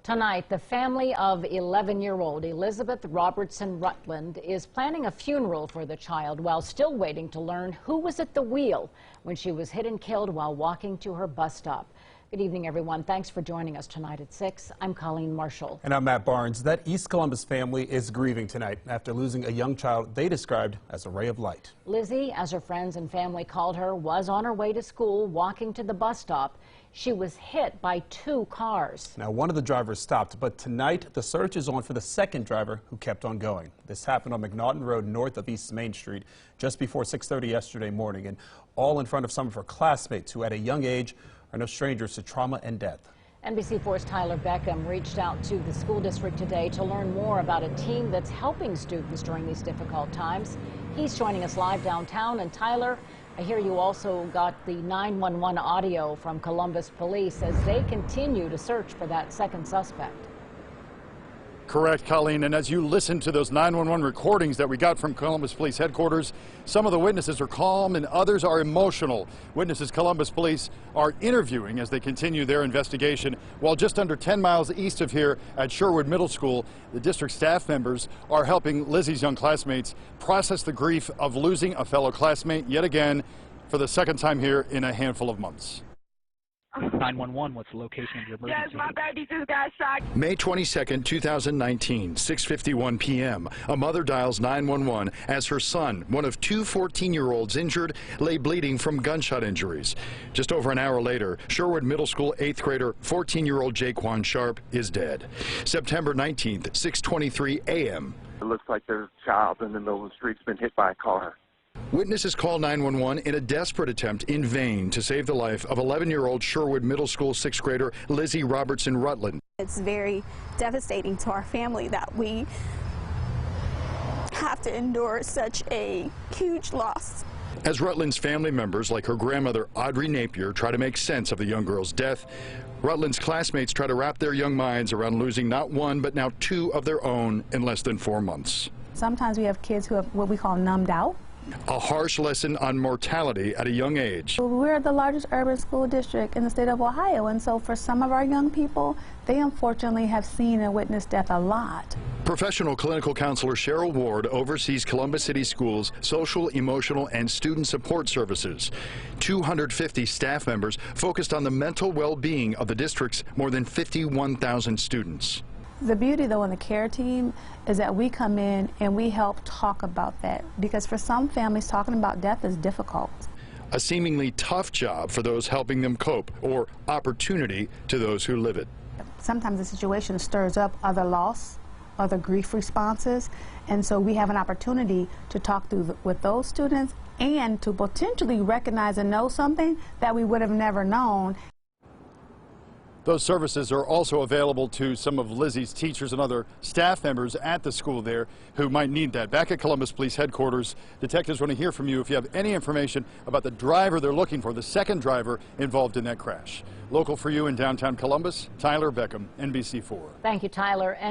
Tonight, the family of 11-year-old Elizabeth Robertson Rutland is planning a funeral for the child while still waiting to learn who was at the wheel when she was hit and killed while walking to her bus stop. Good evening, everyone. Thanks for joining us tonight at 6. I'm Colleen Marshall. And I'm Matt Barnes. That East Columbus family is grieving tonight after losing a young child they described as a ray of light. Lizzie, as her friends and family called her, was on her way to school walking to the bus stop. She was hit by 2 cars. Now, one of the drivers stopped, but tonight the search is on for the second driver who kept on going. This happened on McNaughton Road north of East Main Street just before 6:30 yesterday morning, and all in front of some of her classmates who at a young age are no strangers to trauma and death. NBC4's Tyler Beckham reached out to the school district today to learn more about a team that's helping students during these difficult times. He's joining us live downtown. And Tyler, I hear you also got the 911 audio from Columbus Police as they continue to search for that second suspect. Correct, Colleen, and as you listen to those 911 recordings that we got from Columbus Police headquarters, some of the witnesses are calm and others are emotional. Witnesses Columbus Police are interviewing as they continue their investigation, while just under 10 miles east of here at Sherwood Middle School, the district staff members are helping Lizzie's young classmates process the grief of losing a fellow classmate yet again for the second time here in a handful of months. 911, what's the location of your emergency? Yes, my baby just got shot. May 22nd, 2019, 6:51 p.m. A mother dials 911 as her son, one of 2 14-year-olds injured, lay bleeding from gunshot injuries. Just over an hour later, Sherwood Middle School 8th grader 14-year-old Jaquan Sharp is dead. September 19th, 6:23 a.m. It looks like there's a child in the middle of the street been hit by a car. Witnesses call 911 in a desperate attempt in vain to save the life of 11-year-old Sherwood Middle School 6th grader Lizzie Robertson Rutland. It's very devastating to our family that we have to endure such a huge loss. As Rutland's family members, like her grandmother Audrey Napier, try to make sense of the young girl's death, Rutland's classmates try to wrap their young minds around losing not one but now 2 of their own in less than 4 months. Sometimes we have kids who have what we call numbed out. A harsh lesson on mortality at a young age. We're the largest urban school district in the state of Ohio, and so for some of our young people, they unfortunately have seen and witnessed death a lot. Professional clinical counselor Cheryl Ward oversees Columbus City Schools' social, emotional, and student support services. 250 staff members focused on the mental well-being of the district's more than 51,000 students. The beauty, though, in the care team is that we come in and we help talk about that, because for some families, talking about death is difficult. A seemingly tough job for those helping them cope, or opportunity to those who live it. Sometimes the situation stirs up other loss, other grief responses, and so we have an opportunity to talk through with those students and to potentially recognize and know something that we would have never known. Those services are also available to some of Lizzie's teachers and other staff members at the school there who might need that. Back at Columbus Police headquarters, detectives want to hear from you if you have any information about the driver they're looking for, the second driver involved in that crash. Local for you in downtown Columbus, Tyler Beckham, NBC4. Thank you, Tyler. And